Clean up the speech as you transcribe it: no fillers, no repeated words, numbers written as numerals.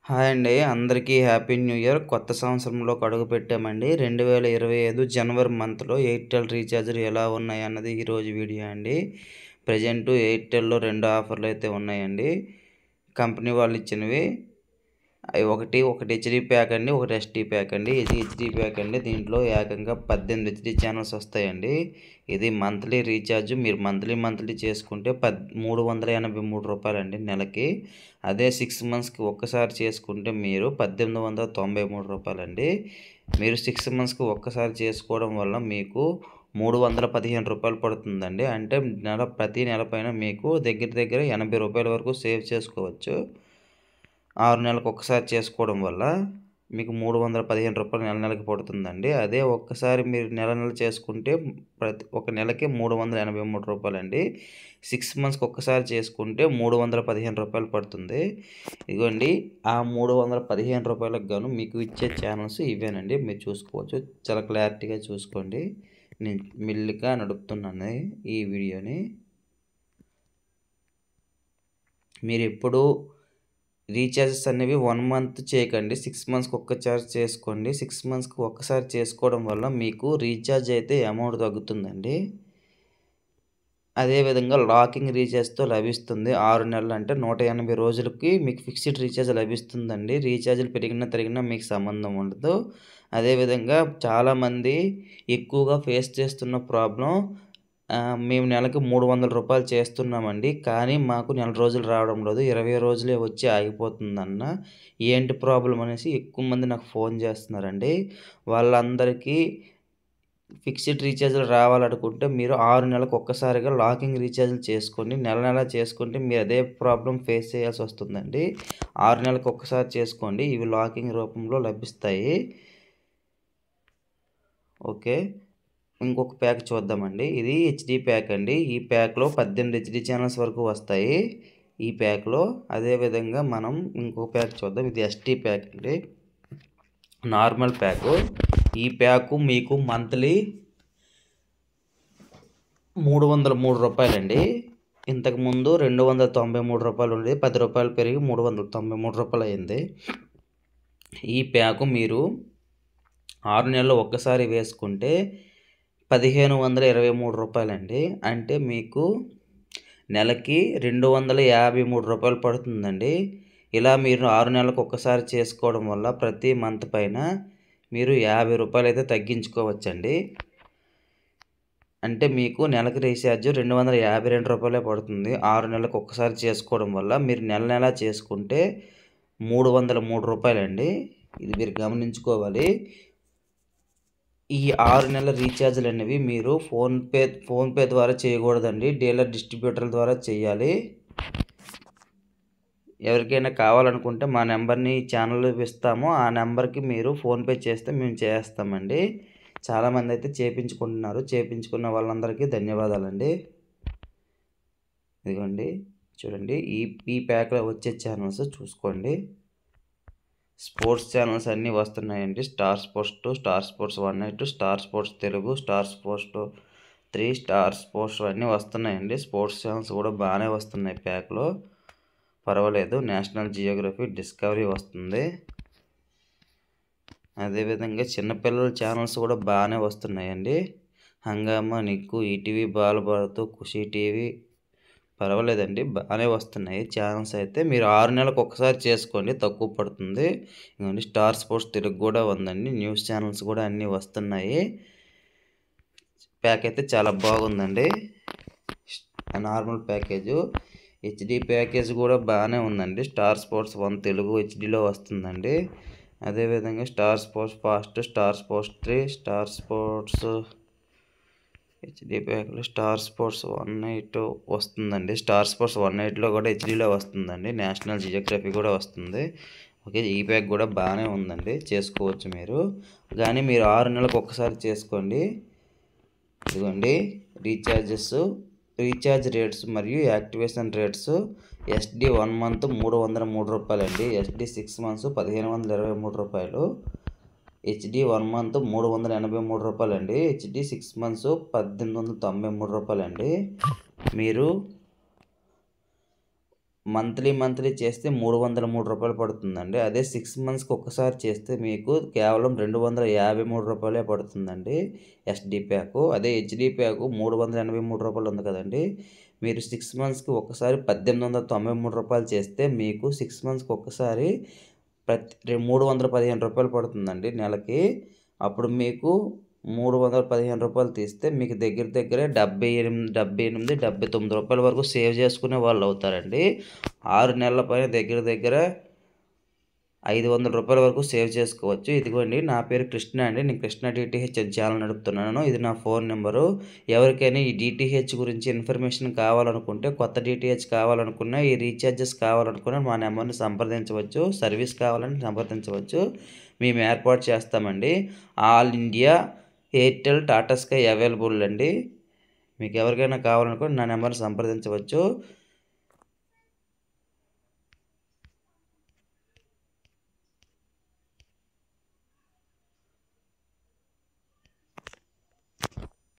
Hi అండి. అందరికీ happy new year. కొత్త సంవత్సరంలోకి అడుగుపెట్టామండి. 2025 జనవరి మంత్‌లో ఎయిర్‌టెల్ రీచార్జ్‌లు ఎలా ఉన్నాయన్నది ఈరోజు వీడియో అండి. ప్రెజెంటు ఎయిర్‌టెల్‌లో 2 ఆఫర్‌లయితే ఉన్నాయండి. కంపెనీ వాళ్ళు ఇచ్చినవి. అవి ఒకటి హెచ్‌డీ ప్యాక్ అండి. ఒకటి ఎస్‌డీ ప్యాక్ అండి. ఇది హెచ్‌డీ ప్యాక్ అండి. దీంట్లో ఏకంగా 18 హెచ్‌డీ ఛానెల్స్ వస్తాయండి. ఇది మంత్లీ రీఛార్జ్. మీరు మంత్లీ చేసుకుంటే రూ. 383 అండి నెలకి. అదే 6 మంత్స్‌కి ఒక్కసారి చేసుకుంటే మీరు రూ. 1893 అండి. మీరు 6 మంత్స్‌కి ఒక్కసారి చేసుకోవడం వల్ల మీకు రూ. 315 పడుతుందండి. అంటే ప్రతి నెల పైన మీకు దగ్గర దగ్గర రూ. 80 వరకు సేవ్ చేసుకోవచ్చు. 6 నెలలకు ఒక్కసారి చేసుకోవడం వల్ల మీకు రూ. 315 నెలకి పడుతుందండి. అదే ఒక్కసారి మీరు నెల చేసుకుంటే ఒక నెలకి రూ. 383 అండి. 6 మంత్స్‌కి ఒక్కసారి చేసుకుంటే రూ. 315 పడుతుంది. ఇదిగోండి ఆ రూ. 315కి గాను మీకు ఇచ్చే ఛానల్స్ ఇవేనండి. మీరు చూసుకోవచ్చు. చాలా క్లారిటీగా చూసుకోండి. నేను మెల్లిగా నడుపుతున్నాను ఈ వీడియోని. మీరెప్పుడు రీఛార్జెస్ అనేవి 1 మంత్ చేయకండి. 6 మంత్స్‌కి ఒక్కసారి చేసుకోండి. 6 మంత్స్‌కి ఒక్కసారి చేసుకోవడం వల్ల మీకు రీఛార్జ్ అయితే అమౌంట్ తగ్గుతుందండి. అదేవిధంగా లాకింగ్ రీఛార్జ్‌తో లభిస్తుంది. 6 నెలలు అంటే 180 రోజులకి మీకు ఫిక్స్డ్ రీఛార్జ్ లభిస్తుందండి. రీఛార్జ్‌లు పెరిగినా, తరిగినా మీకు సంబంధం ఉండదు. అదేవిధంగా చాలామంది ఎక్కువగా ఫేస్ చేస్తున్న ప్రాబ్లమ్ మేము నెలకు రూ. 300 చేస్తున్నామండి. కానీ మాకు నెల రోజులు రావడం లేదు. 20 రోజులే వచ్చి ఆగిపోతుందన్న. ఏంటి ప్రాబ్లమ్ అనేసి ఎక్కువ మంది నాకు ఫోన్ చేస్తున్నారండి. వాళ్ళందరికీ ఫిక్స్డ్ రీఛార్జ్‌లు రావాలనుకుంటే మీరు 6 నెలలకు ఒక్కసారిగా లాకింగ్ రీఛార్జ్‌లు చేసుకోండి. నెల చేసుకుంటే మీరు అదే ప్రాబ్లమ్ ఫేస్ చేయాల్సొస్తుందండి. 6 నెలలకు ఒక్కసారి చేసుకోండి. ఇవి లాకింగ్ రూపంలో లభిస్తాయి. ఓకే. ఇంకొక ప్యాక్ చూద్దామండి. ఇది హెచ్‌డీ ప్యాక్ అండి. ఈ ప్యాక్‌లో 18 హెచ్‌డీ ఛానెల్స్ వరకు వస్తాయి. ఈ ప్యాక్‌లో అదేవిధంగా మనం ఇంకో ప్యాక్ చూద్దాం. ఇది ఎస్‌డీ ప్యాక్ అండి. Normal pack. ఈ ప్యాకు మీకు మంత్లీ రూ. 303 అండి. ఇంతకుముందు రూ. 293 ఉండేది. రూ. 10 పెరిగి రూ. 393 అయింది. ఈ ప్యాకు మీరు 6 నెలలు ఒక్కసారి వేసుకుంటే రూ. 1523 అండి. అంటే మీకు నెలకి రూ. 253 పడుతుందండి. ఇలా మీరు 6 నెలలకు ఒక్కసారి చేసుకోవడం వల్ల ప్రతి మంత్ పైన మీరు రూ. 50 అయితే తగ్గించుకోవచ్చండి. అంటే మీకు నెలకి రీఛార్జ్ రూ. 252 పడుతుంది. 6 నెలలకు ఒక్కసారి చేసుకోవడం వల్ల మీరు నెల చేసుకుంటే రూ. 303 అండి. ఇది మీరు గమనించుకోవాలి. ఈ 6 నెలల రీఛార్జ్‌లు అనేవి మీరు ఫోన్‌పే ద్వారా చేయకూడదండి. డీలర్ డిస్ట్రిబ్యూటర్ల ద్వారా చేయాలి. ఎవరికైనా కావాలనుకుంటే మా నెంబర్‌ని ఛానల్‌లో ఇస్తాము. ఆ నెంబర్‌కి మీరు ఫోన్‌పే చేస్తే మేము చేస్తామండి. చాలామంది అయితే చేపించుకుంటున్నారు. చేపించుకున్న వాళ్ళందరికీ ధన్యవాదాలండి. ఇదిగోండి చూడండి. ఈ ప్యాక్‌లో వచ్చే ఛానల్స్ చూసుకోండి. స్పోర్ట్స్ ఛానల్స్ అన్నీ వస్తున్నాయండి. Star sports 2, star Sports 1 star sports Telugu, star Sports 3, Star sports అన్నీ వస్తున్నాయండి. స్పోర్ట్స్ ఛానల్స్ కూడా బాగానే వస్తున్నాయి ప్యాక్‌లో. పర్వాలేదు. నేషనల్ జియోగ్రఫీ, డిస్కవరీ వస్తుంది. అదేవిధంగా చిన్నపిల్లల ఛానల్స్ కూడా బాగానే వస్తున్నాయండి. హంగామా, నిక్కు, ఈటీవీ, బాలభారత్, ఖుషి టీవీ పర్వాలేదండి. బాగానే వస్తున్నాయి ఛానల్స్ అయితే. మీరు 6 నెలలకు ఒక్కసారి చేసుకోండి. తక్కువ పడుతుంది. ఇదిగోండి స్టార్ స్పోర్ట్స్ తెలుగు కూడా ఉందండి. న్యూస్ ఛానల్స్ కూడా అన్నీ వస్తున్నాయి. ప్యాక్ అయితే చాలా బాగుందండి. Normal package. హెచ్‌డీ ప్యాకేజ్ కూడా బాగానే ఉందండి. స్టార్ స్పోర్ట్స్ 1 తెలుగు హెచ్‌డీలో వస్తుందండి. అదేవిధంగా Star Sports first, Star Sports 3, Star Sports HD ప్యాక్‌లో స్టార్ స్పోర్ట్స్ 1 వస్తుందండి. స్టార్ స్పోర్ట్స్ 1 కూడా హెచ్‌డీలో వస్తుందండి. నేషనల్ జియోగ్రఫీ కూడా వస్తుంది. ఓకే. ఈ ప్యాక్ కూడా బాగానే ఉందండి. చేసుకోవచ్చు మీరు. కానీ మీరు 6 నెలలకు ఒక్కసారి చేసుకోండి. ఇదిగోండి రీఛార్జ్ రేట్స్ మరియు యాక్టివేషన్ రేట్స్. ఎస్‌డీ 1 మంత్ రూ. 303 అండి. ఎస్‌డీ 6 మంత్స్ రూ. 1523. హెచ్‌డీ 1 మంత్ రూ. 383 అండి. హెచ్‌డీ 6 మంత్స్ రూ. 1893 అండి. మీరు మంత్లీ చేస్తే రూ. 303 పడుతుందండి. అదే 6 మంత్స్‌కి ఒక్కసారి చేస్తే మీకు కేవలం రూ. 253 పడుతుందండి ఎస్‌డి ప్యాకు. అదే హెచ్‌డి ప్యాకు రూ. 383 ఉంది కదండీ! మీరు 6 మంత్స్‌కి ఒక్కసారి రూ. 1893 చేస్తే మీకు 6 మంత్స్‌కి ఒక్కసారి రూ. 315 పడుతుందండి నెలకి. అప్పుడు మీకు రూ. 315 తీస్తే మీకు దగ్గర రూ. 78, రూ. 79 వరకు సేవ్ చేసుకునే వాళ్ళవుతారండి. 6 నెలల పైన దగ్గర రూ. 500 వరకు సేవ్ చేసుకోవచ్చు. ఇదిగోండి నా పేరు కృష్ణ అండి. నేను కృష్ణ డీటీహెచ్ అని ఛానల్ నడుపుతున్నాను. ఇది నా ఫోన్ నెంబరు. ఎవరికైనా ఈ డీటీహెచ్ గురించి ఇన్ఫర్మేషన్ కావాలనుకుంటే, కొత్త డీటీహెచ్ కావాలనుకున్నా, ఈ రీచార్జెస్ కావాలనుకున్నా మా నెంబర్‌ని సంప్రదించవచ్చు. సర్వీస్ కావాలంటే సంప్రదించవచ్చు. మేము ఏర్పాటు చేస్తామండి. All India Airtel, Tata sky available అండి. మీకు ఎవరికైనా కావాలనుకుంటే నా నెంబర్‌ని సంప్రదించవచ్చు.